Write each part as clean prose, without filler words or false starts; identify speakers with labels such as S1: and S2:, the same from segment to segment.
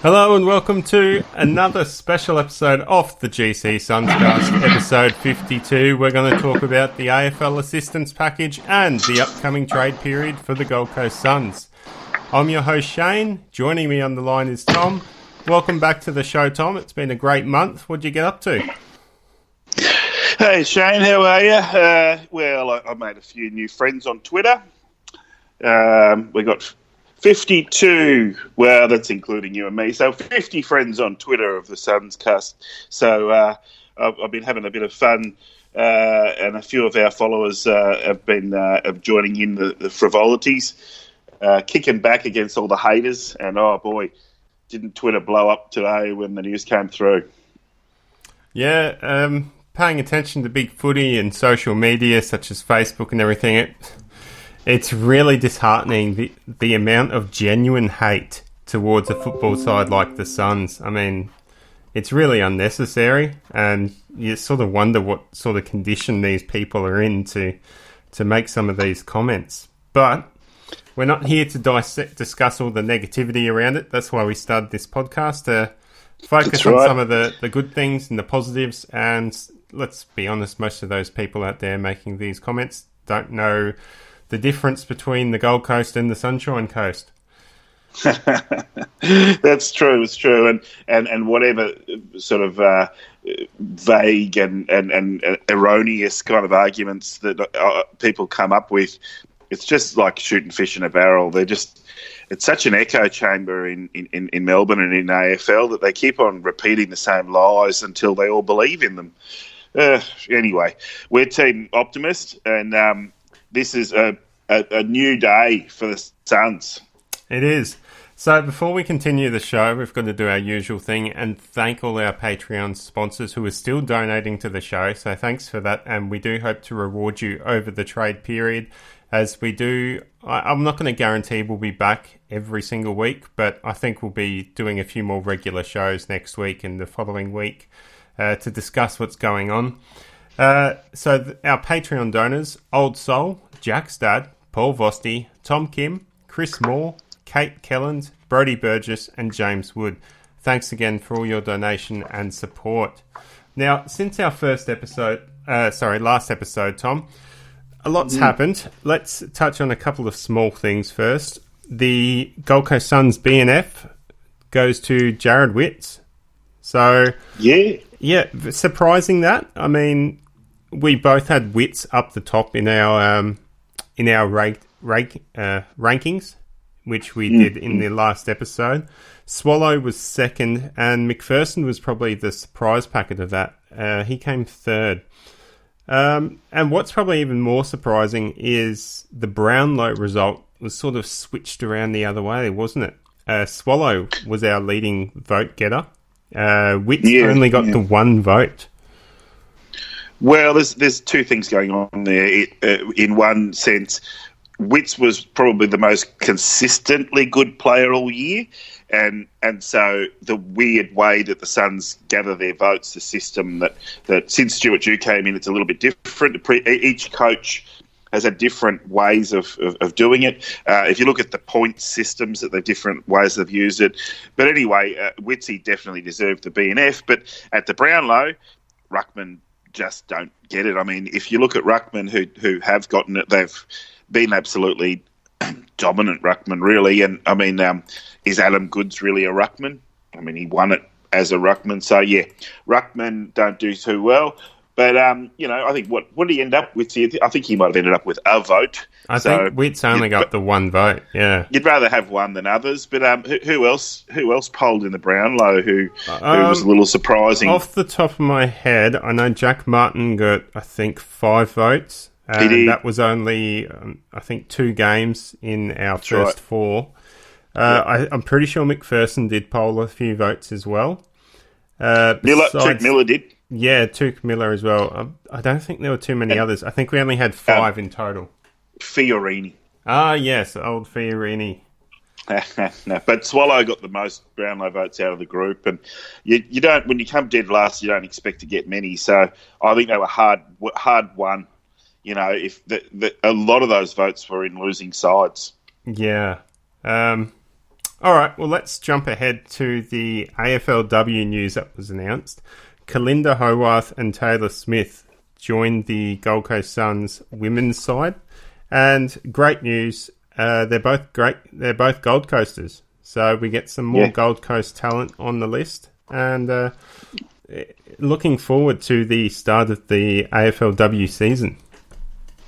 S1: Hello and welcome to another special episode of the GC Sunscast, episode 52. We're going to talk about the AFL Assistance package and the upcoming trade period for the Gold Coast Suns. I'm your host Shane. Joining me on the line is Tom. Welcome back to the show, Tom. It's been a great month. What'd you get up to?
S2: Hey Shane, how are you? Well, I made a few new friends on Twitter. We got 52, well, that's including you and me, so 50 friends on Twitter of the Sunscast. So I've been having a bit of fun, and a few of our followers have been joining in the frivolities, kicking back against all the haters, and oh boy, didn't Twitter blow up today when the news came through.
S1: Yeah, paying attention to big footy and social media such as Facebook and everything, it's really disheartening the amount of genuine hate towards a football side like the Suns. I mean, it's really unnecessary, and you sort of wonder what sort of condition these people are in to make some of these comments. But we're not here to discuss all the negativity around it. That's why we started this podcast, to focus on some of the good things and the positives. And let's be honest, most of those people out there making these comments don't know the difference between the Gold Coast and the Sunshine Coast.
S2: That's true. It's true, and whatever sort of vague and erroneous kind of arguments that people come up with, it's just like shooting fish in a barrel. It's such an echo chamber in Melbourne and in AFL that they keep on repeating the same lies until they all believe in them. Anyway, we're Team Optimist, and this is a new day for the Suns.
S1: It is. So before we continue the show, we've got to do our usual thing and thank all our Patreon sponsors who are still donating to the show. So thanks for that. And we do hope to reward you over the trade period as we do. I'm not going to guarantee we'll be back every single week, but I think we'll be doing a few more regular shows next week and the following week to discuss what's going on. So our Patreon donors: Old Soul, Jack's Dad, Paul Vosti, Tom Kim, Chris Moore, Kate Kelland, Brody Burgess, and James Wood. Thanks again for all your donation and support. Now, since our last episode, Tom, a lot's happened. Let's touch on a couple of small things first. The Gold Coast Suns BNF goes to Jared Witts. So, yeah, surprising that. I mean, we both had Witts up the top in our rankings, which we did in the last episode. Swallow was second, and McPherson was probably the surprise packet of that. He came third. And what's probably even more surprising is the Brownlow result was sort of switched around the other way, wasn't it? Swallow was our leading vote getter. Witts only got the one vote.
S2: Well, there's two things going on there. In one sense, Witts was probably the most consistently good player all year, and so the weird way that the Suns gather their votes, the system that since Stuart Dew came in, it's a little bit different. Each coach has had different ways of doing it. If you look at the point systems, that they're different ways they've used it. But anyway, Witsy definitely deserved the BNF. But at the Brownlow, Ruckman just don't get it. I mean, if you look at Ruckman who have gotten it, they've been absolutely dominant Ruckman, really. And I mean, is Adam Goods really a Ruckman? I mean, he won it as a Ruckman. So yeah, Ruckman don't do too well. But I think what did he end up with? I think he might have ended up with a vote.
S1: I think Witts only got the one vote. Yeah,
S2: you'd rather have one than others. But who else polled in the Brownlow? Who was a little surprising?
S1: Off the top of my head, I know Jack Martin got, I think, 5 votes.
S2: He did.
S1: That was only, I think, 2 games in our first 4. I'm pretty sure McPherson did poll a few votes as well.
S2: Tuke Miller did.
S1: Yeah, Tuke Miller as well. I don't think there were too many others. I think we only had 5 in total.
S2: Fiorini.
S1: Ah, yes, old Fiorini.
S2: No, but Swallow got the most Brownlow votes out of the group, and you don't, when you come dead last, you don't expect to get many. So I think they were hard won. You know, if a lot of those votes were in losing sides.
S1: Yeah. I All right, well, let's jump ahead to the AFLW news that was announced. Kalinda Howarth and Taylor Smith joined the Gold Coast Suns women's side. And great news, they're both great. They're both Gold Coasters. So we get some more Gold Coast talent on the list. And looking forward to the start of the AFLW season.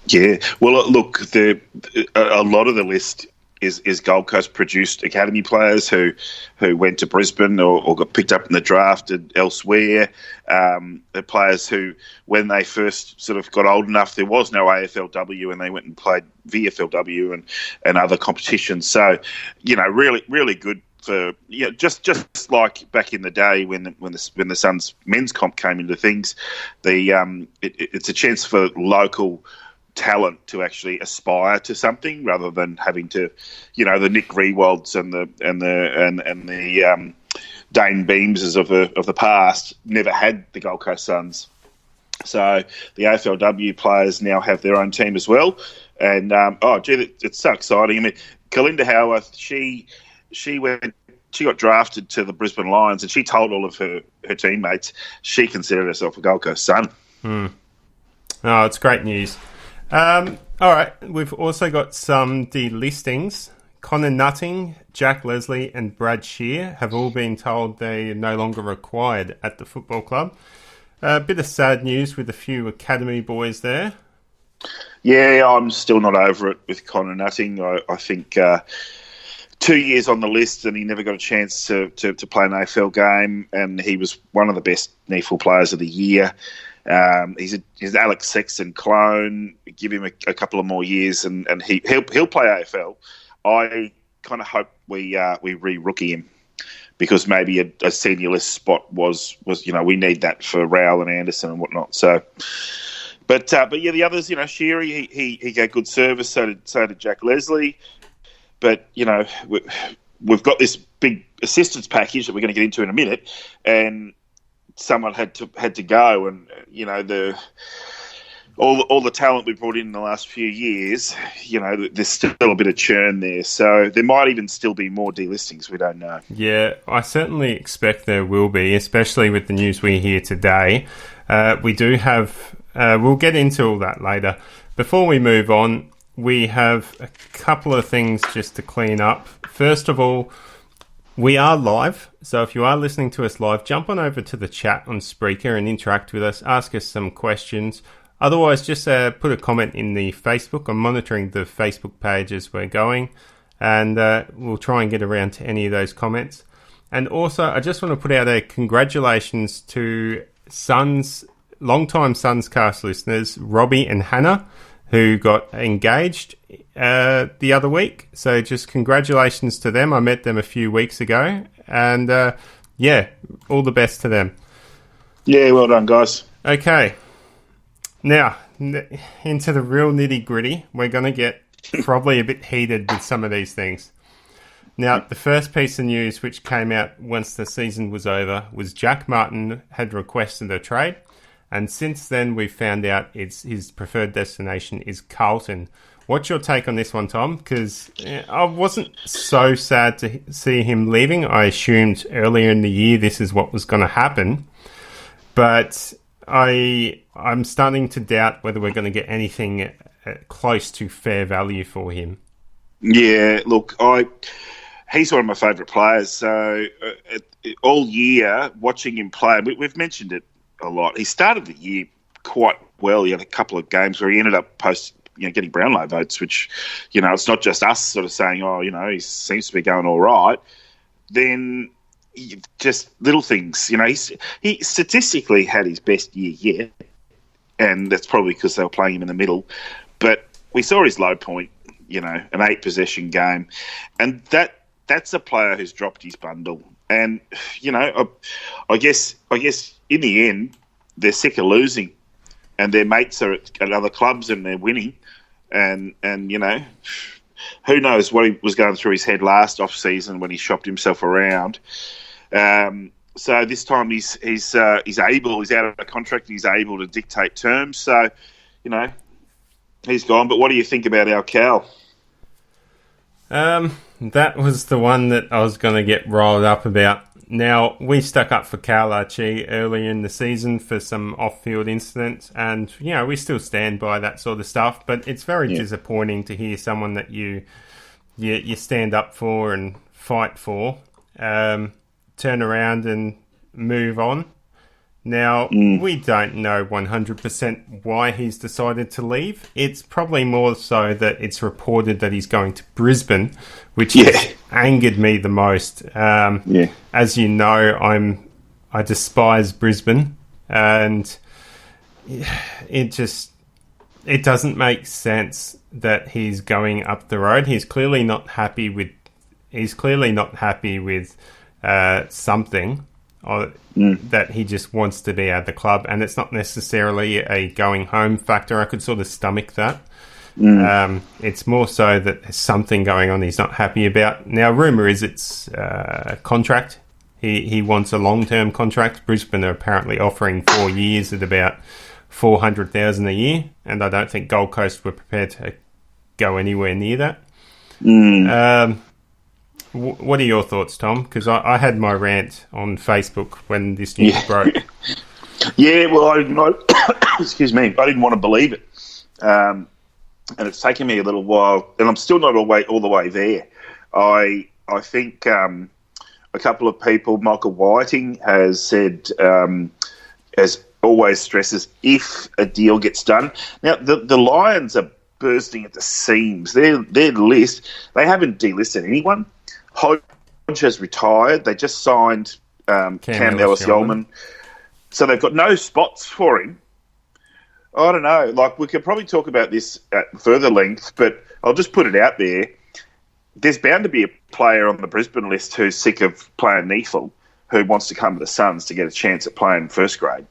S2: Yeah, well, look, a lot of the list is Gold Coast produced academy players who went to Brisbane or got picked up in the draft and elsewhere. The players who, when they first sort of got old enough, there was no AFLW and they went and played VFLW and other competitions. So, really, really good. For, just like back in the day when the Suns men's comp came into things, it's a chance for local talent to actually aspire to something rather than having to, the Nick Rewalds and the Dane Beamses of the past never had the Gold Coast Suns. So the AFLW players now have their own team as well, and it's so exciting. I mean, Kalinda Howarth, she got drafted to the Brisbane Lions, and she told all of her teammates she considered herself a Gold Coast Sun.
S1: Oh, it's great news. All right, we've also got some delistings. Connor Nutting, Jack Leslie and Brad Shear have all been told they are no longer required at the football club. A bit of sad news with a few academy boys there.
S2: Yeah, I'm still not over it with Connor Nutting. I think 2 years on the list and he never got a chance to play an AFL game, and he was one of the best NEFL players of the year. He's Alex Sexton clone. Give him a couple of more years, and he'll play AFL. I kind of hope we re-rookie him, because maybe a senior list spot was we need that for Rowell and Anderson and whatnot. So, but yeah, the others, Sheary, he gave good service. So did Jack Leslie. But we've got this big assistance package that we're going to get into in a minute, and someone had to go, and all the talent we brought in the last few years, there's still a bit of churn there, so there might even still be more delistings. We don't know. Yeah,
S1: I certainly expect there will be, especially with the news we hear today. We do have. We'll get into all that later. Before we move on, we have a couple of things just to clean up. First of all, we are live, so if you are listening to us live, jump on over to the chat on Spreaker and interact with us, ask us some questions. Otherwise, just put a comment in the Facebook. I'm monitoring the Facebook page as we're going, and we'll try and get around to any of those comments. And also, I just want to put out a congratulations to long-time Suns cast listeners, Robbie and Hannah, who got engaged the other week. So just congratulations to them. I met them a few weeks ago. And, all the best to them.
S2: Yeah, well done, guys.
S1: Okay. Now, into the real nitty-gritty. We're going to get probably a bit heated with some of these things. Now, the first piece of news which came out once the season was over was Jack Martin had requested a trade. And since then, we've found out his preferred destination is Carlton. What's your take on this one, Tom? Because I wasn't so sad to see him leaving. I assumed earlier in the year this is what was going to happen. But I'm starting to doubt whether we're going to get anything close to fair value for him. Yeah, look, he's one of my favourite players. So all year, watching him play, we've mentioned it a lot. He started the year quite well. He had a couple of games where he ended up getting Brownlow votes, which, it's not just us sort of saying, he seems to be going all right. Then just little things, he statistically had his best year yet, and that's probably because they were playing him in the middle. But we saw his low point, an 8-possession game, and that's a player who's dropped his bundle. And I guess in the end they're sick of losing, and their mates are at other clubs and they're winning, and who knows what he was going through his head last off season when he shopped himself around. So this time he's out of a contract and he's able to dictate terms. So he's gone. But what do you think about our Cal? that was the one that I was going to get riled up about. Now, we stuck up for Cal Archie early in the season for some off-field incidents, and, we still stand by that sort of stuff, but it's very disappointing to hear someone that you stand up for and fight for turn around and move on. Now, we don't know 100% why he's decided to leave. It's probably more so that it's reported that he's going to Brisbane, which has angered me the most. As you know, I despise Brisbane, and it doesn't make sense that he's going up the road. He's clearly not happy with something. That he just wants to be at the club, and it's not necessarily a going home factor. I could sort of stomach that. It's more so that there's something going on he's not happy about. Now, rumour is it's contract. He wants a long-term contract. Brisbane are apparently offering 4 years at about $400,000 a year, and I don't think Gold Coast were prepared to go anywhere near that. What are your thoughts, Tom? Because I had my rant on Facebook when this news broke.
S2: Well, excuse me, I didn't want to believe it. And it's taken me a little while, and I'm still not all the way there. I think a couple of people, Michael Whiting has said, as always stresses, if a deal gets done. Now, the Lions are bursting at the seams. Their list, they haven't delisted anyone. Hodge has retired. They just signed Cam Ellis-Yolman. So they've got no spots for him. I don't know. Like, we could probably talk about this at further length, but I'll just put it out there. There's bound to be a player on the Brisbane list who's sick of playing NEFL, who wants to come to the Suns to get a chance at playing first grade.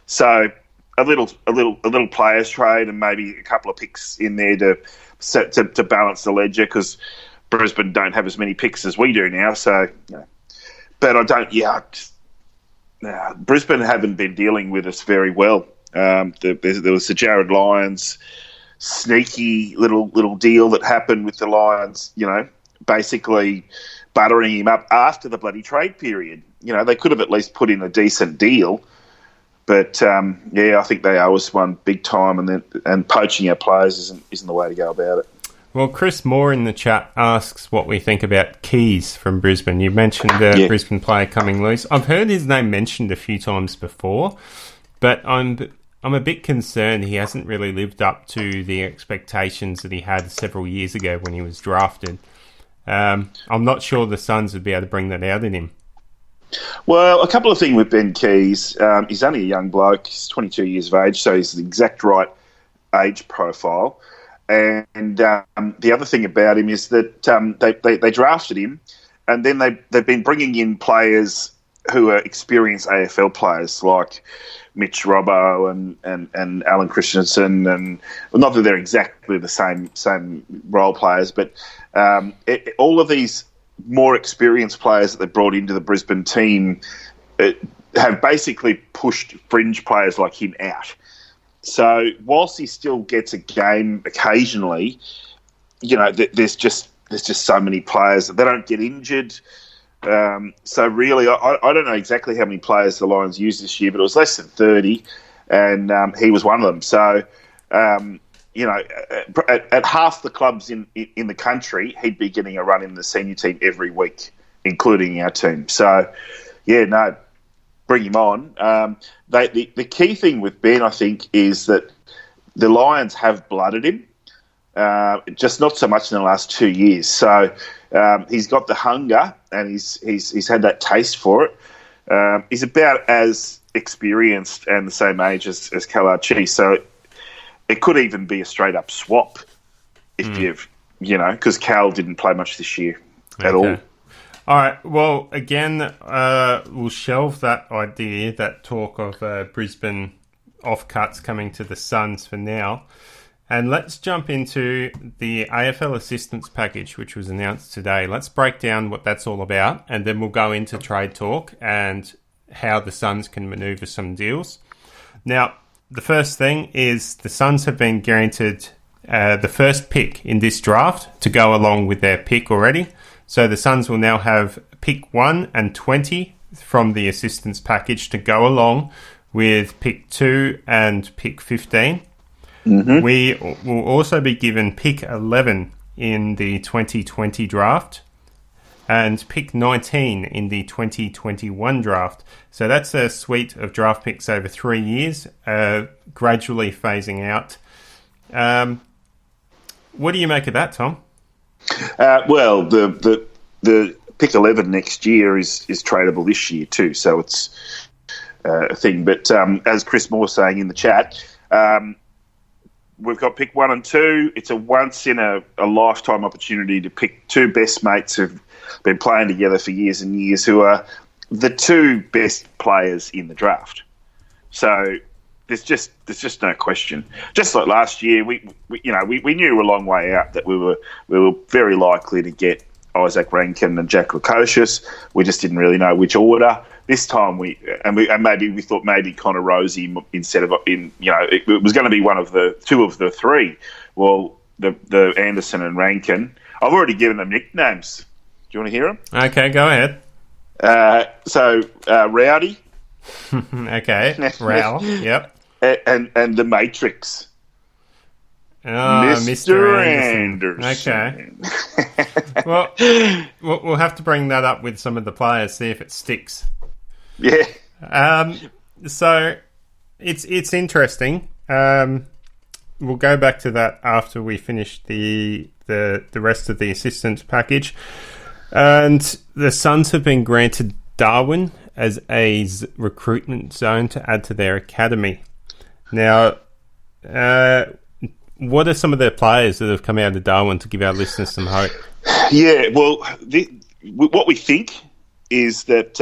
S2: So a little players trade and maybe a couple of picks in there to balance the ledger, because Brisbane don't have as many picks as we do now, so. But I don't. Brisbane haven't been dealing with us very well. There was the Jared Lyons sneaky little deal that happened with the Lions. Basically buttering him up after the bloody trade period. They could have at least put in a decent deal. But I think they owe us one big time, and poaching our players isn't the way to go about it.
S1: Well, Chris Moore in the chat asks what we think about Keys from Brisbane. You mentioned a Brisbane player coming loose. I've heard his name mentioned a few times before, but I'm a bit concerned he hasn't really lived up to the expectations that he had several years ago when he was drafted. I'm not sure the Suns would be able to bring that out in him.
S2: Well, a couple of things with Ben Keys. He's only a young bloke. He's 22 years of age, so he's the exact right age profile. And the other thing about him is that they drafted him, and then they've been bringing in players who are experienced AFL players like Mitch Robbo and Alan Christensen, and not that they're exactly the same role players, but all of these more experienced players that they brought into the Brisbane team have basically pushed fringe players like him out. So whilst he still gets a game occasionally, there's just so many players that they don't get injured. So really, I don't know exactly how many players the Lions used this year, but it was less than 30, and he was one of them. So, at half the clubs in the country, he'd be getting a run in the senior team every week, including our team. So, bring him on. The key thing with Ben, I think, is that the Lions have blooded him, just not so much in the last 2 years. So he's got the hunger, and he's had that taste for it. He's about as experienced and the same age as Kalachi, so it could even be a straight up swap if because Cal didn't play much this year at all.
S1: All right, well, again, we'll shelve that idea, that talk of Brisbane off-cuts coming to the Suns for now. And let's jump into the AFL Assistance package, which was announced today. Let's break down what that's all about, and then we'll go into trade talk and how the Suns can manoeuvre some deals. Now, the first thing is the Suns have been granted the first pick in this draft to go along with their pick already. So the Suns will now have pick 1 and 20 from the assistance package to go along with pick 2 and pick 15. Mm-hmm. We will also be given pick 11 in the 2020 draft and pick 19 in the 2021 draft. So that's a suite of draft picks over 3 years, gradually phasing out. What do you make of that, Tom?
S2: Well, the pick 11 next year is tradable this year too, so it's a thing. But as Chris Moore saying in the chat, we've got pick 1 and 2. It's a once in a lifetime opportunity to pick two best mates who've been playing together for years and years, who are the two best players in the draft. So there's just no question. Just like last year, we knew a long way out that we were very likely to get Isaac Rankin and Jack Lukosius. We just didn't really know which order. This time we thought maybe Connor Rosie instead of it was going to be one of the two of the three. Well, the Anderson and Rankin. I've already given them nicknames. Do you want to hear them?
S1: Okay, go ahead.
S2: Rowdy.
S1: Okay, Row. Yep.
S2: And the Matrix.
S1: Oh, Mr. Anderson. Okay. Well, we'll have to bring that up with some of the players, see if it sticks.
S2: Yeah.
S1: So it's interesting. We'll go back to that after we finish the rest of the assistance package. And the Suns have been granted Darwin as a recruitment zone to add to their academy. Now, what are some of their players that have come out of Darwin to give our listeners some hope?
S2: Yeah, well, what we think is that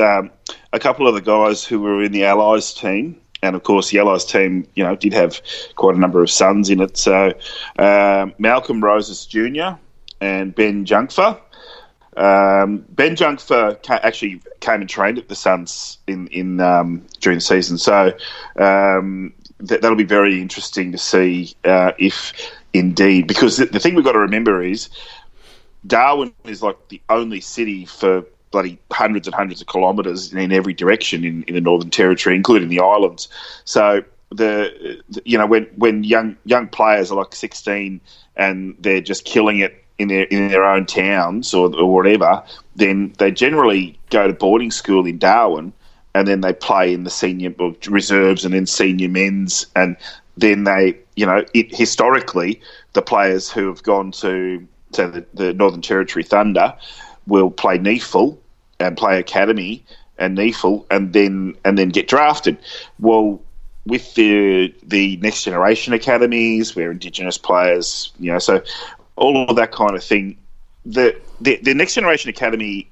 S2: a couple of the guys who were in the Allies team, and of course the Allies team, did have quite a number of Suns in it. So Malcolm Roses Jr. and Ben Junkfer. Ben Junkfer actually came and trained at the Suns in during the season. So that'll be very interesting to see if indeed, because the thing we've got to remember is Darwin is like the only city for bloody hundreds and hundreds of kilometres in every direction in the Northern Territory, including the islands. So when young players are like 16 and they're just killing it in their own towns or whatever, then they generally go to boarding school in Darwin, and then they play in the senior reserves and then senior men's, and then they, historically, the players who have gone to the Northern Territory Thunder will play NEFL and play academy and NEFL and then get drafted. Well, with the next generation academies, where Indigenous players, so all of that kind of thing, the next generation academy,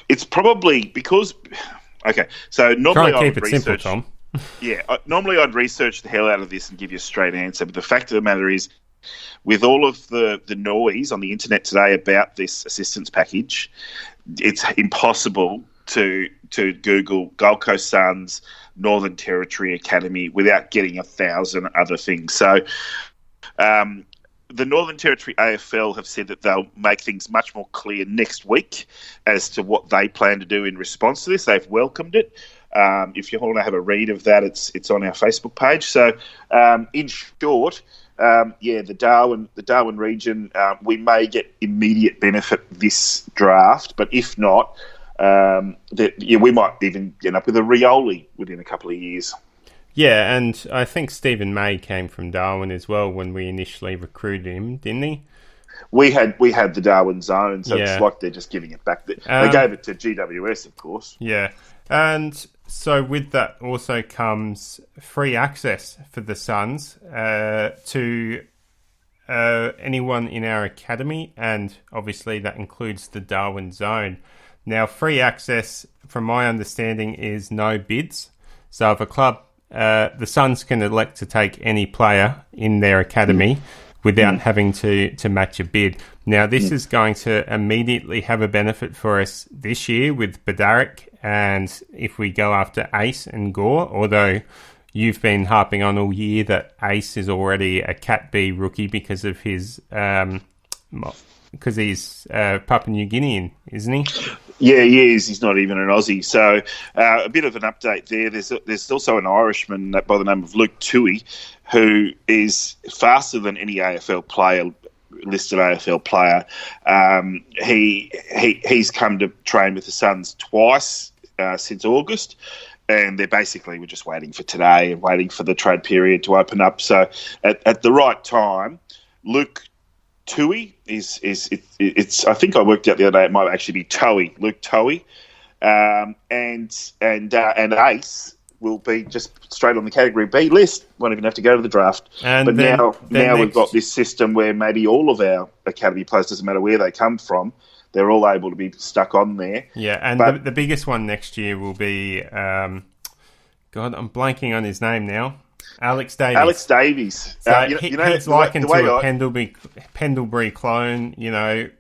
S2: it's probably because, okay, so normally
S1: try and keep it simple, Tom.
S2: Yeah, normally I'd research the hell out of this and give you a straight answer, but the fact of the matter is, with all of the noise on the internet today about this assistance package, it's impossible to Google Gold Coast Suns Northern Territory Academy without getting 1,000 other things. So the Northern Territory AFL have said that they'll make things much more clear next week as to what they plan to do in response to this. They've welcomed it. If you want to have a read of that, it's on our Facebook page. So in short, the Darwin region, we may get immediate benefit this draft, but if not, we might even end up with a Rioli within a couple of years.
S1: Yeah, and I think Stephen May came from Darwin as well when we initially recruited him, didn't he?
S2: We had the Darwin zone, so it's like they're just giving it back. They gave it to GWS, of course.
S1: Yeah, and so with that also comes free access for the Suns to anyone in our academy, and obviously that includes the Darwin zone. Now, free access, from my understanding, is no bids. So if a club, the Suns can elect to take any player in their academy without having to match a bid. Now, this is going to immediately have a benefit for us this year with Badaric, and if we go after Ace and Gore, although you've been harping on all year that Ace is already a Cat B rookie because of his because he's Papua New Guinean, isn't he?
S2: Yeah, he is. He's not even an Aussie. So a bit of an update there. There's also an Irishman by the name of Luke Tui, who is faster than any listed AFL player. He's come to train with the Suns twice since August, and we're just waiting for today and waiting for the trade period to open up. So at the right time, Luke Tui it's I think I worked out the other day it might actually be Toey, Luke Toey, and Ace will be just straight on the Category B list. Won't even have to go to the draft. But now we've got this system where maybe all of our academy players, doesn't matter where they come from, they're all able to be stuck on there.
S1: Yeah, and the biggest one next year will be God, I'm blanking on his name now. Alex Davies. So he's likened to a Pendlebury clone,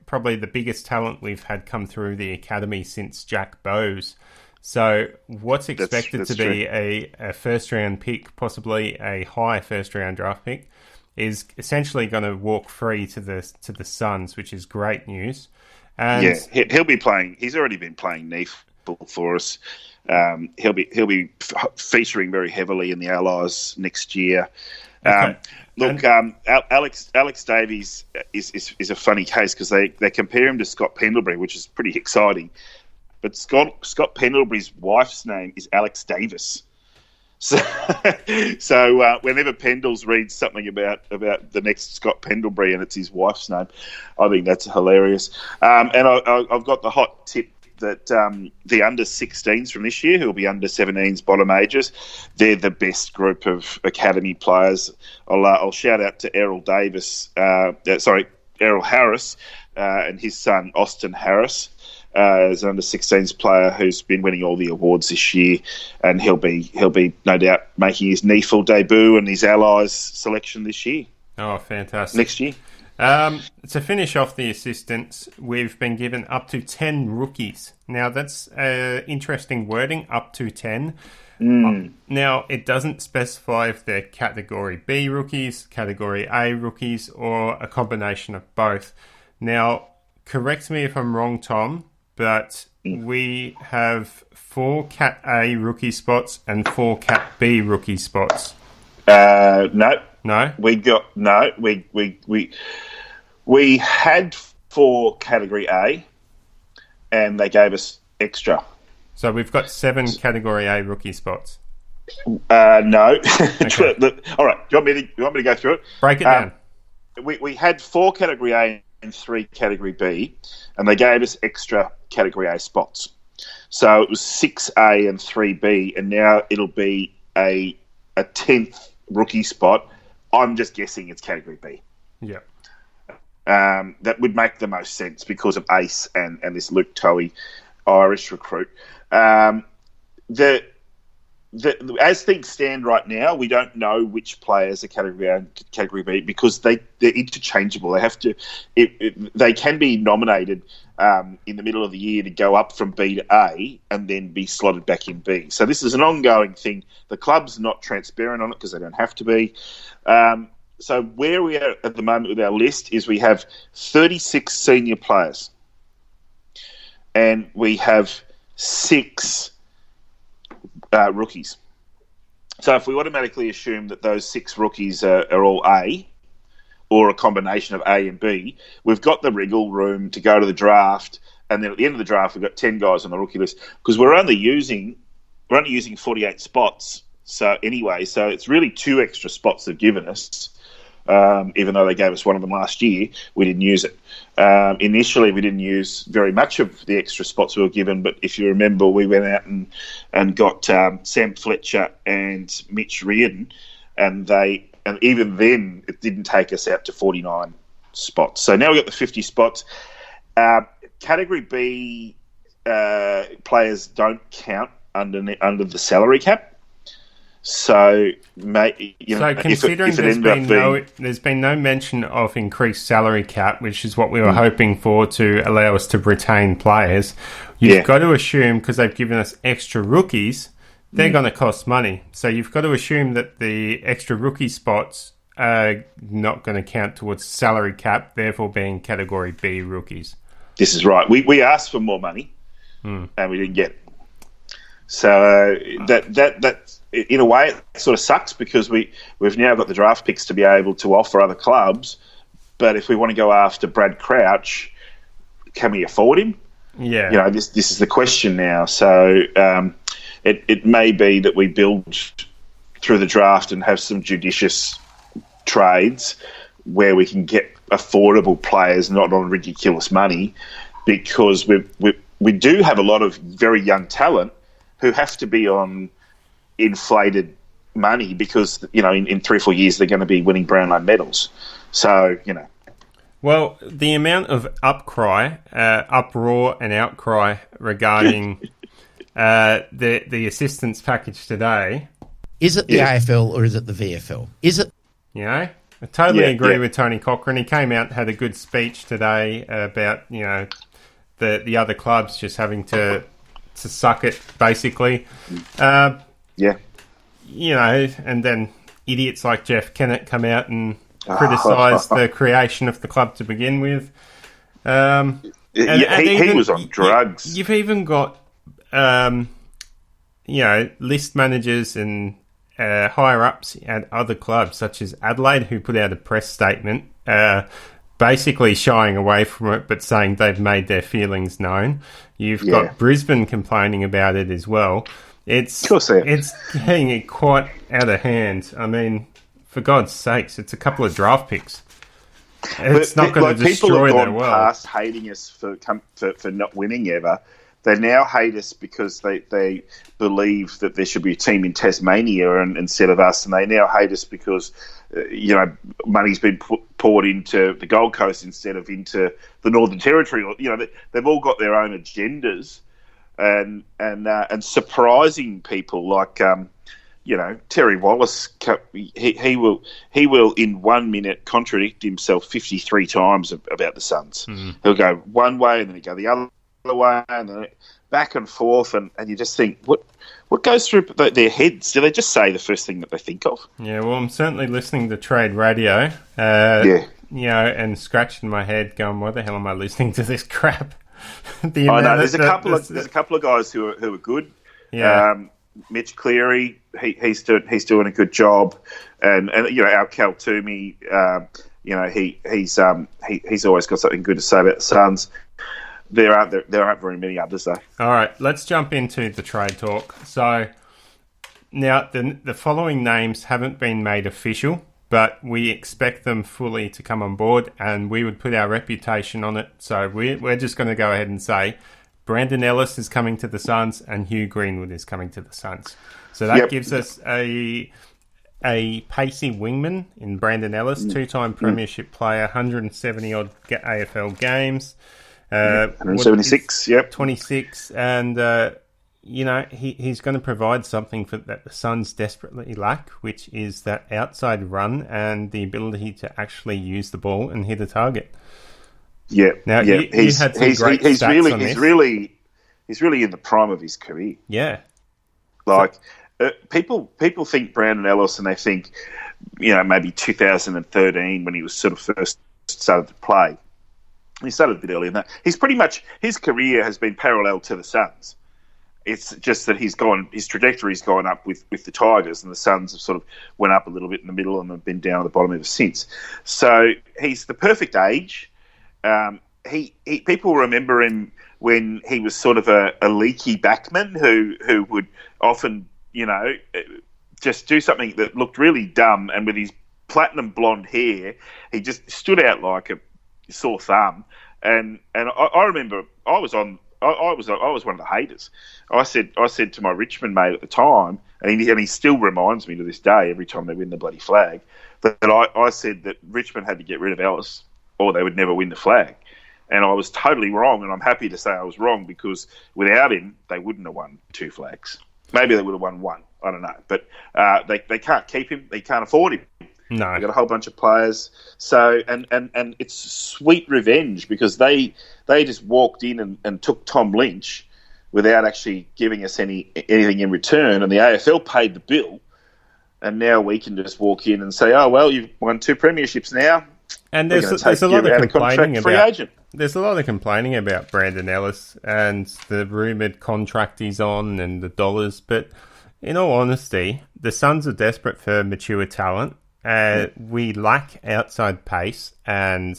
S1: probably the biggest talent we've had come through the academy since Jack Bowes. So what's expected to be a first-round pick, possibly a high first-round draft pick, is essentially going to walk free to the Suns, which is great news. And
S2: he'll be playing. He's already been playing knee football for us. He'll be featuring very heavily in the Allies next year.
S1: Okay.
S2: Alex Davies is a funny case because they compare him to Scott Pendlebury, which is pretty exciting. But Scott Pendlebury's wife's name is Alex Davis. So whenever Pendles reads something about the next Scott Pendlebury and it's his wife's name, I think that's hilarious. And I've got the hot tip that the under-16s from this year, who will be under-17s bottom ages, they're the best group of academy players. I'll shout out to Errol Harris and his son Austin Harris. As an under-16s player who's been winning all the awards this year, and he'll be no doubt making his NEFL debut and his Allies selection this year.
S1: Oh, fantastic!
S2: Next year.
S1: To finish off the assistants, we've been given up to 10 rookies. Now that's interesting wording, up to 10. Now it doesn't specify if they're Category B rookies, Category A rookies, or a combination of both. Now, correct me if I'm wrong, Tom, but we have 4 Cat A rookie spots and 4 Cat B rookie spots.
S2: No. We had 4 Category A, and they gave us extra.
S1: So we've got 7 Category A rookie spots.
S2: No.
S1: Okay.
S2: All right. You want me to go through it?
S1: Break it down.
S2: We had 4 Category A and 3 Category B, and they gave us extra Category A spots. So it was 6A and 3B, and now it'll be a 10th rookie spot. I'm just guessing it's Category B.
S1: Yeah.
S2: That would make the most sense because of Ace and this Luke Toey Irish recruit. As things stand right now, we don't know which players are Category A and Category B because they're interchangeable. They can be nominated in the middle of the year to go up from B to A and then be slotted back in B. So this is an ongoing thing. The club's not transparent on it because they don't have to be. So where we are at the moment with our list is we have 36 senior players and we have 6 rookies. So if we automatically assume that those 6 rookies are all A or a combination of A and B, we've got the wriggle room to go to the draft, and then at the end of the draft we've got 10 guys on the rookie list because we're only using 48 spots. So it's really 2 extra spots they've given us. Even though they gave us one of them last year, we didn't use it. Initially, we didn't use very much of the extra spots we were given, but if you remember, we went out and got Sam Fletcher and Mitch Reardon, and even then, it didn't take us out to 49 spots. So now we've got the 50 spots. Category B players don't count under the salary cap. So,
S1: considering there's been no mention of increased salary cap, which is what we were hoping for to allow us to retain players, you've got to assume, because they've given us extra rookies, they're going to cost money. So you've got to assume that the extra rookie spots are not going to count towards salary cap, therefore being Category B rookies.
S2: This is right. We asked for more money, and we didn't get it. So that in a way it sort of sucks because we've now got the draft picks to be able to offer other clubs. But if we want to go after Brad Crouch, can we afford him?
S1: Yeah,
S2: this is the question now. So it may be that we build through the draft and have some judicious trades where we can get affordable players, not on ridiculous money, because we do have a lot of very young talent who have to be on inflated money because in 3 or 4 years they're going to be winning Brownlow medals. So
S1: Well, the amount of uproar and outcry regarding the assistance package today.
S3: Is it the AFL or is it the VFL? Is it?
S1: I totally agree with Tony Cochrane. He came out and had a good speech today about the other clubs just having to suck it, basically. And then idiots like Jeff Kennett come out and criticise the creation of the club to begin with.
S2: He was on drugs.
S1: You've even got, list managers and higher-ups at other clubs, such as Adelaide, who put out a press statement basically shying away from it, but saying they've made their feelings known. You've got Brisbane complaining about it as well. It's getting quite out of hand. I mean, for God's sakes, it's a couple of draft picks. It's not going to destroy their world.
S2: People have gone past hating us for not winning ever. They now hate us because they believe that there should be a team in Tasmania instead of us, and they now hate us because money's been poured into the Gold Coast instead of into the Northern Territory. They've all got their own agendas, and surprising people like Terry Wallace. He will in 1 minute contradict himself 53 times about the Suns. Mm-hmm. He'll go one way and then he'll go the other way and then back and forth, and you just think, what goes through their heads? Do they just say the first thing that they think of?
S1: Yeah, well, I'm certainly listening to Trade Radio, and scratching my head, going, "Why the hell am I listening to this crap?"
S2: I know there's a couple of guys who are good.
S1: Yeah,
S2: Mitch Cleary, he's doing a good job, and our Cal Toomey, he's always got something good to say about the Suns. There aren't very many others, though.
S1: All right, let's jump into the trade talk. So now the following names haven't been made official, but we expect them fully to come on board, and we would put our reputation on it. So we're just going to go ahead and say Brandon Ellis is coming to the Suns and Hugh Greenwood is coming to the Suns. So that gives us a pacey wingman in Brandon Ellis, two-time premiership player, 170-odd AFL games.
S2: 176,
S1: 26, and he's going to provide something that the Suns desperately lack, which is that outside run and the ability to actually use the ball and hit a target.
S2: Yeah,
S1: now you had some great stats on this.
S2: He's really in the prime of his career.
S1: Yeah,
S2: people think Brandon Ellis, and they think maybe 2013 when he was sort of first started to play. He started a bit earlier than that. He's pretty much, his career has been parallel to the Suns. It's just that his trajectory's gone up with the Tigers, and the Suns have sort of went up a little bit in the middle and have been down at the bottom ever since. So he's the perfect age. People remember him when he was sort of a leaky backman who would often, just do something that looked really dumb, and with his platinum blonde hair, he just stood out like a sore thumb, and I remember I was one of the haters. I said to my Richmond mate at the time, and he still reminds me to this day every time they win the bloody flag, that I said that Richmond had to get rid of Ellis or they would never win the flag, and I was totally wrong, and I'm happy to say I was wrong, because without him they wouldn't have won 2 flags. Maybe they would have won 1. I don't know, but they can't keep him. They can't afford him.
S1: No,
S2: they got a whole bunch of players. So and it's sweet revenge, because they just walked in and took Tom Lynch, without actually giving us anything in return, and the AFL paid the bill, and now we can just walk in and say, "Oh well, you've won 2 premierships now."
S1: And there's a lot of complaining
S2: free agent.
S1: There's a lot of complaining about Brandon Ellis and the rumoured contract he's on and the dollars. But in all honesty, the Suns are desperate for mature talent. We lack outside pace and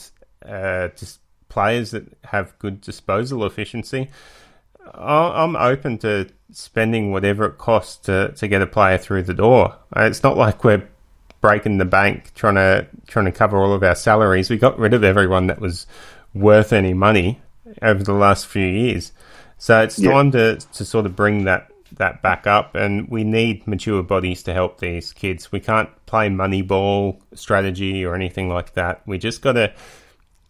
S1: just players that have good disposal efficiency. I'm open to spending whatever it costs to get a player through the door. It's not like we're breaking the bank trying to cover all of our salaries. We got rid of everyone that was worth any money over the last few years. So it's time to sort of bring that back up, and we need mature bodies to help these kids. We can't play money ball strategy or anything like that. We just got to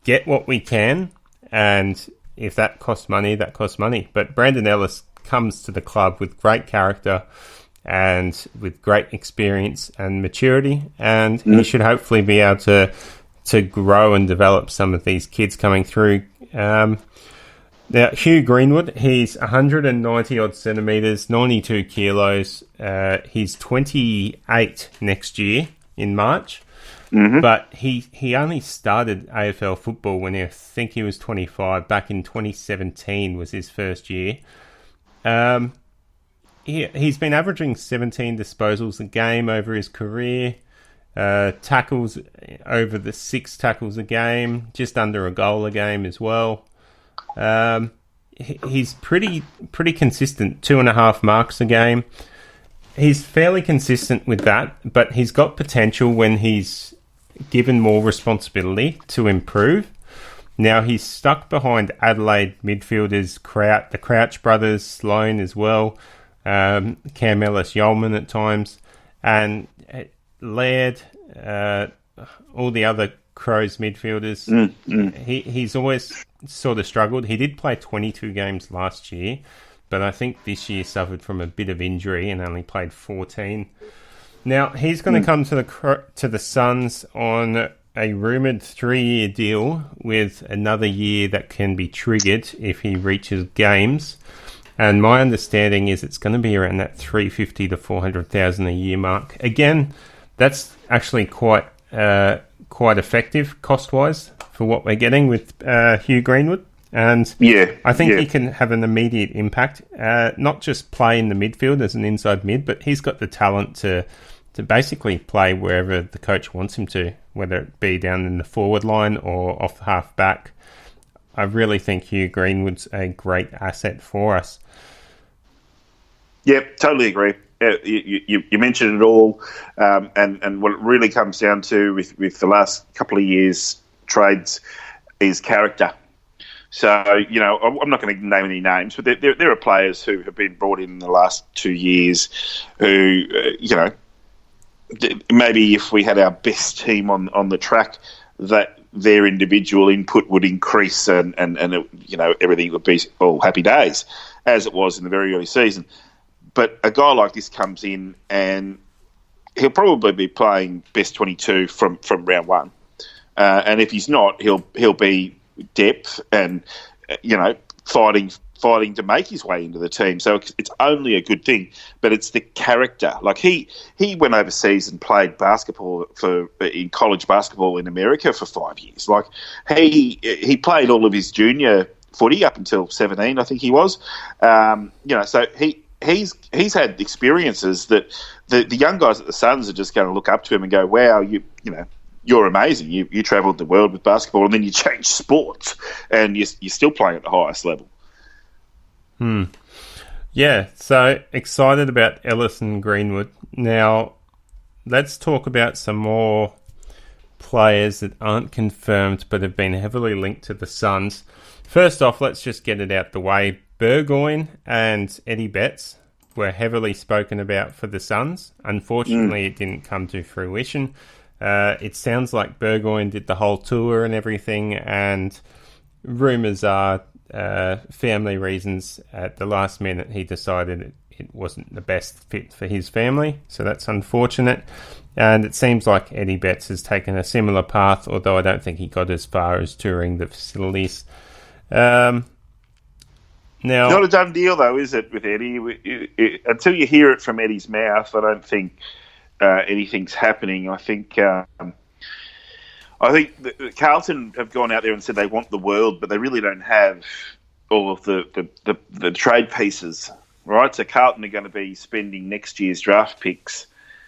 S1: get what we can, and if that costs money, that costs money. But Brandon Ellis comes to the club with great character and with great experience and maturity, and he should hopefully be able to grow and develop some of these kids coming through. Now, Hugh Greenwood, he's 190-odd centimetres, 92 kilos. He's 28 next year in March. But he only started AFL football when I think he was 25. Back in 2017 was his first year. He's been averaging 17 disposals a game over his career. Tackles over the 6 tackles a game, just under a goal a game as well. He's pretty consistent, 2.5 marks a game. He's fairly consistent with that, but he's got potential when he's given more responsibility to improve. Now he's stuck behind Adelaide midfielders, the Crouch brothers, Sloan as well, Cam Ellis-Yeoman at times, and Laird, all the other Crows midfielders. He's always sort of struggled. He did play 22 games last year, but I think this year suffered from a bit of injury and only played 14. Now he's going to come to the Suns on a rumoured 3-year deal with another year that can be triggered if he reaches games. And my understanding is it's going to be around that 350 to 400,000 a year mark. Again, that's actually quite effective cost-wise for what we're getting with Hugh Greenwood. And I think he can have an immediate impact, not just play in the midfield as an inside mid, but he's got the talent to basically play wherever the coach wants him to, whether it be down in the forward line or off the half back. I really think Hugh Greenwood's a great asset for us.
S2: Yep, totally agree. You mentioned it all, and what it really comes down to with the last couple of years' trades is character. So, I'm not going to name any names, but there are players who have been brought in the last 2 years who, maybe if we had our best team on the track, that their individual input would increase and everything would be all happy days, as it was in the very early season. But a guy like this comes in and he'll probably be playing best 22 from round one. And if he's not, he'll be depth and, fighting to make his way into the team. So it's only a good thing, but it's the character. Like he went overseas and played basketball in college basketball in America for 5 years. Like he played all of his junior footy up until 17, I think he was. So he's had experiences that the young guys at the Suns are just going to look up to him and go, wow, you're amazing. You travelled the world with basketball and then you changed sports and you're still playing at the highest level.
S1: Yeah, so excited about Ellis and Greenwood. Now, let's talk about some more players that aren't confirmed but have been heavily linked to the Suns. First off, let's just get it out the way. Burgoyne and Eddie Betts were heavily spoken about for the Suns. Unfortunately, it didn't come to fruition. It sounds like Burgoyne did the whole tour and everything, and rumours are family reasons. At the last minute, he decided it wasn't the best fit for his family, so that's unfortunate. And it seems like Eddie Betts has taken a similar path, although I don't think he got as far as touring the facilities. Now,
S2: not a done deal, though, is it, with Eddie? Until you hear it from Eddie's mouth, I don't think anything's happening. I think Carlton have gone out there and said they want the world, but they really don't have all of the trade pieces, right? So Carlton are going to be spending next year's draft picks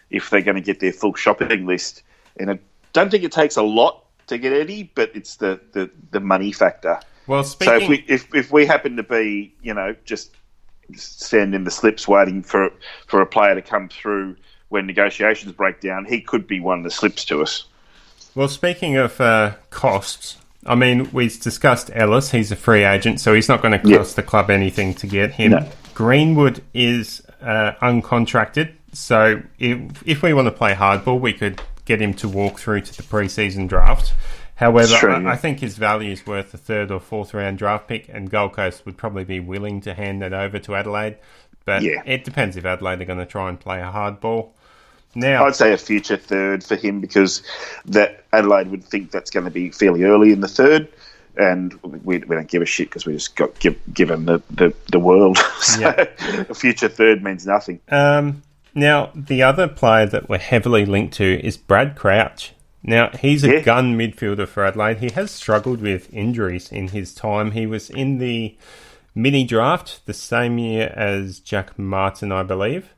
S2: if they're going to get their full shopping list. And I don't think it takes a lot to get Eddie, but it's the money factor.
S1: Well,
S2: so if we happen to be, just stand in the slips waiting for a player to come through when negotiations break down, he could be one of the slips to us.
S1: Well, speaking of costs, I mean, we've discussed Ellis. He's a free agent, so he's not going to cost the club anything to get him.
S2: No.
S1: Greenwood is uncontracted, so if we want to play hardball, we could get him to walk through to the pre-season draft. However,
S2: true,
S1: I think his value is worth a third or fourth round draft pick, and Gold Coast would probably be willing to hand that over to Adelaide. But it depends if Adelaide are going to try and play a hardball. Now,
S2: I'd say a future third for him, because that Adelaide would think that's going to be fairly early in the third, and we don't give a shit because we just got given the world. So a future third means nothing.
S1: Now, the other player that we're heavily linked to is Brad Crouch. Now, he's a gun midfielder for Adelaide. He has struggled with injuries in his time. He was in the mini draft the same year as Jack Martin, I believe.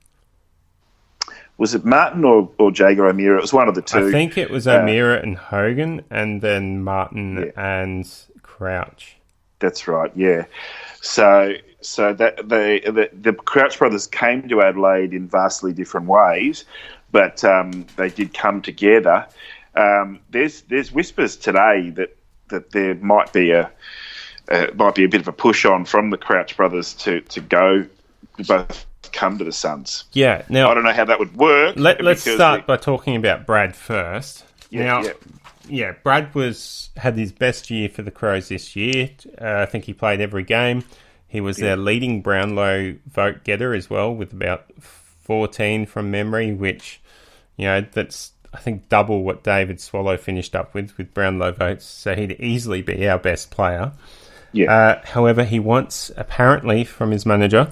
S2: Was it Martin or Jager O'Meara? It was one of the two.
S1: I think it was O'Meara and Hogan, and then Martin and Crouch.
S2: That's right, yeah. So that the Crouch brothers came to Adelaide in vastly different ways, but they did come together. There's whispers today that there might be a bit of a push on from the Crouch brothers to go both come to the Suns.
S1: Yeah. Now
S2: I don't know how that would work.
S1: Let's start by talking about Brad first. Brad had his best year for the Crows this year. I think he played every game. He was their leading Brownlow vote getter as well, with about 14 from memory, which, that's, I think, double what David Swallow finished up with Brownlow votes. So he'd easily be our best player. Yeah. However, he wants, apparently, from his manager,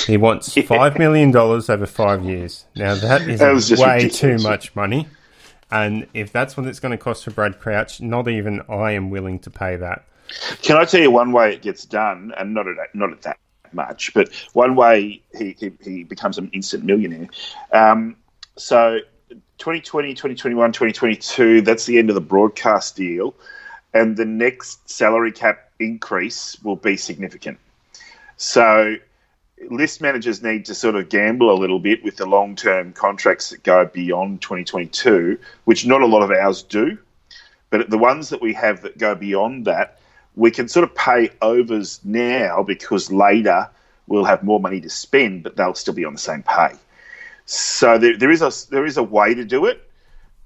S1: he wants $5 million over 5 years. Now, that is way ridiculous. Too much money. And if that's what it's going to cost for Brad Crouch, not even I am willing to pay that.
S2: Can I tell you one way it gets done, and not at that much, but one way he becomes an instant millionaire. So 2020, 2021, 2022, that's the end of the broadcast deal, and the next salary cap increase will be significant. So list managers need to sort of gamble a little bit with the long-term contracts that go beyond 2022, which not a lot of ours do. But the ones that we have that go beyond that, we can sort of pay overs now, because later we'll have more money to spend, but they'll still be on the same pay. So there is a way to do it,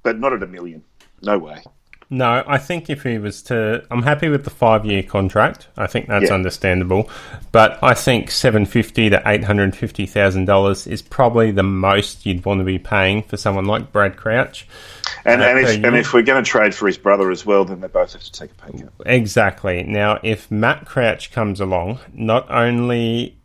S2: but not at $1 million. No way.
S1: No, I think if he was to... I'm happy with the 5-year contract. I think that's understandable. But I think $750,000 to $850,000 is probably the most you'd want to be paying for someone like Brad Crouch.
S2: And if we're going to trade for his brother as well, then they both have to take a pay cut.
S1: Exactly. Now, if Matt Crouch comes along, not only...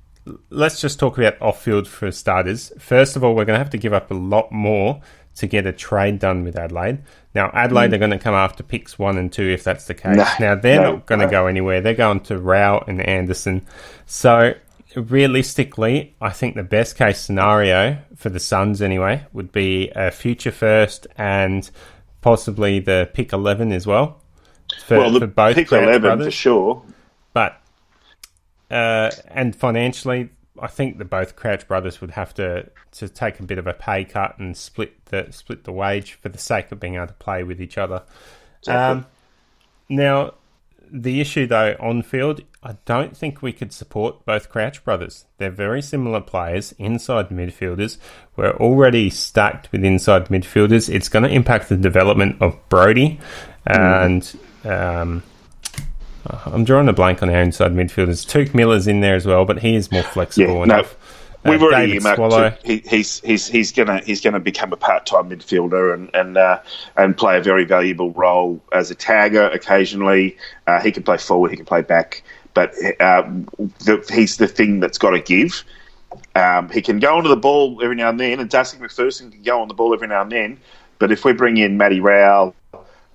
S1: Let's just talk about off-field for starters. First of all, we're going to have to give up a lot more to get a trade done with Adelaide. Now, Adelaide are going to come after picks 1 and 2 if that's the case. Now, they're not going to go anywhere. They're going to Rao and Anderson. So, realistically, I think the best case scenario for the Suns anyway would be a future first and possibly the pick 11 as well. For both
S2: pick 11 brothers. For sure.
S1: But, and financially, I think both Crouch brothers would have to take a bit of a pay cut and split the wage for the sake of being able to play with each other. Exactly. Now, the issue though on field, I don't think we could support both Crouch brothers. They're very similar players, inside midfielders. We're already stacked with inside midfielders. It's going to impact the development of Brody and. I'm drawing a blank on our inside midfielders. Tuke Miller's in there as well, but he is more flexible enough.
S2: We've already earmarked. He's gonna become a part-time midfielder and play a very valuable role as a tagger occasionally. He can play forward, he can play back, but he's the thing that's got to give. He can go onto the ball every now and then, and Dusty McPherson can go on the ball every now and then. But if we bring in Matty Rowell,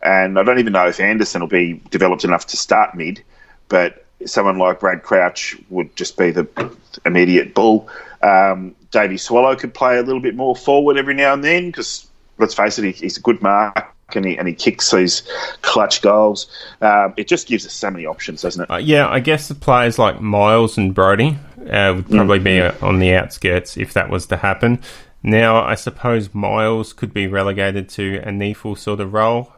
S2: and I don't even know if Anderson will be developed enough to start mid, but someone like Brad Crouch would just be the immediate bull. Davey Swallow could play a little bit more forward every now and then because, let's face it, he's a good mark and he kicks these clutch goals. It just gives us so many options, doesn't it?
S1: Yeah, I guess the players like Miles and Brodie would probably be on the outskirts if that was to happen. Now, I suppose Miles could be relegated to a Neefle sort of role.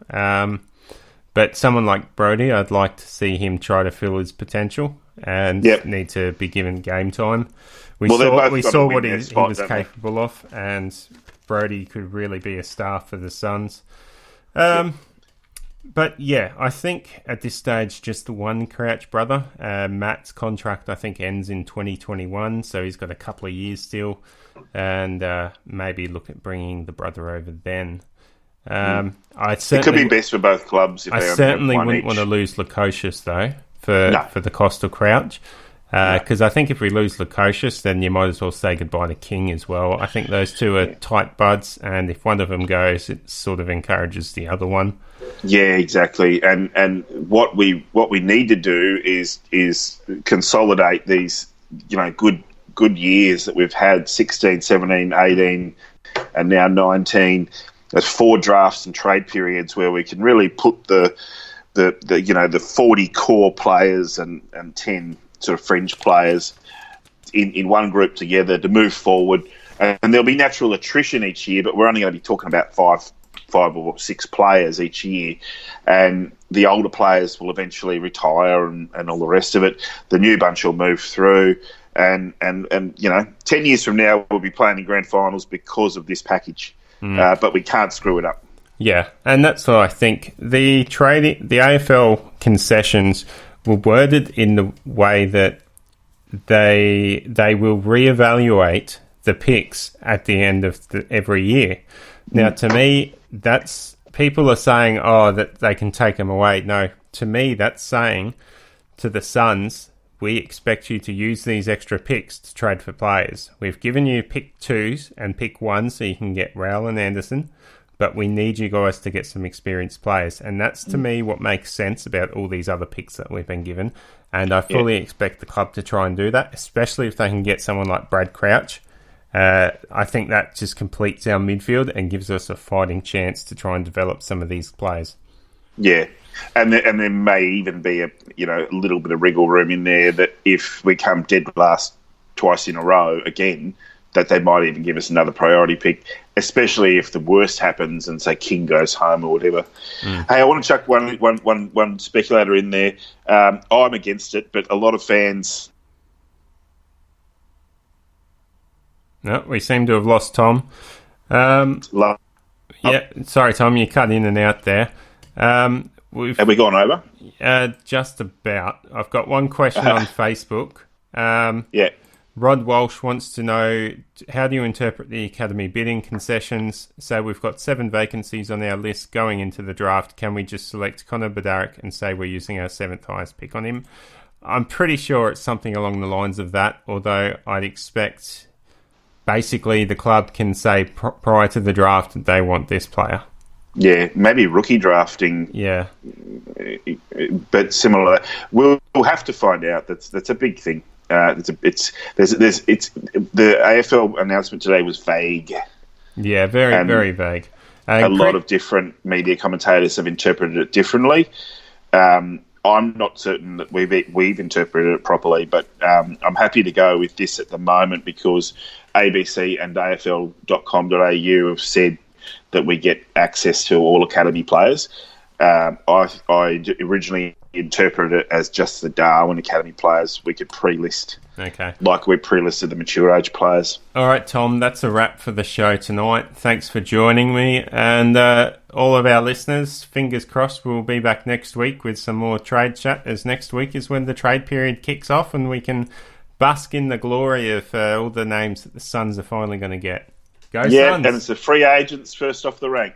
S1: But someone like Brodie, I'd like to see him try to fill his potential and need to be given game time. We saw what he was capable of, and Brodie could really be a star for the Suns. But yeah, I think at this stage, just the one Crouch brother. Matt's contract, I think, ends in 2021, so he's got a couple of years still, and maybe look at bringing the brother over then.
S2: It could be best for both clubs. If
S1: I certainly wouldn't want to lose Lukosius though for the cost of Crouch, because I think if we lose Lukosius, then you might as well say goodbye to King as well. I think those two are tight buds, and if one of them goes, it sort of encourages the other one.
S2: Yeah, exactly. And what we need to do is consolidate these good years that we've had, 16, 17, 18, and now 19. There's 4 drafts and trade periods where we can really put the 40 core players and 10 sort of fringe players in one group together to move forward. And there'll be natural attrition each year, but we're only going to be talking about five or 6 players each year. And the older players will eventually retire and all the rest of it. The new bunch will move through. And 10 years from now, we'll be playing in grand finals because of this package. But we can't screw it up.
S1: Yeah, and that's what I think. The AFL concessions were worded in the way that they will reevaluate the picks at the end of every year. Now, to me, that's people are saying, that they can take them away. No, to me, that's saying to the Suns, we expect you to use these extra picks to trade for players. We've given you pick 2s and pick 1 so you can get Rowell and Anderson, but we need you guys to get some experienced players. And that's, to me, what makes sense about all these other picks that we've been given. And I fully expect the club to try and do that, especially if they can get someone like Brad Crouch. I think that just completes our midfield and gives us a fighting chance to try and develop some of these players.
S2: Yeah. And there may even be a little bit of wriggle room in there that if we come dead last twice in a row again, that they might even give us another priority pick, especially if the worst happens and say King goes home or whatever. Hey, I want to chuck one speculator in there. I'm against it, but a lot of fans.
S1: No, we seem to have lost Tom. Sorry, Tom, you cut in and out there.
S2: Have we gone over?
S1: Just about. I've got one question on Facebook. Rod Walsh wants to know, how do you interpret the academy bidding concessions? So we've got 7 vacancies on our list going into the draft. Can we just select Connor Bednarik and say we're using our 7th highest pick on him? I'm pretty sure it's something along the lines of that, although I'd expect basically the club can say prior to the draft that they want this player.
S2: Yeah, maybe rookie drafting.
S1: Yeah,
S2: but similar. We'll have to find out. That's a big thing. The AFL announcement today was vague.
S1: Yeah, very vague.
S2: A lot of different media commentators have interpreted it differently. I'm not certain that we've interpreted it properly, but I'm happy to go with this at the moment because ABC and AFL.com.au have said that we get access to all academy players. I originally interpreted it as just the Darwin Academy players we could pre-list.
S1: Okay.
S2: Like we pre-listed the mature age players.
S1: All right, Tom, that's a wrap for the show tonight. Thanks for joining me. And all of our listeners, fingers crossed, we'll be back next week with some more trade chat, as next week is when the trade period kicks off and we can bask in the glory of all the names that the Suns are finally going to get. Go Suns!
S2: And it's the free agents first off the rank.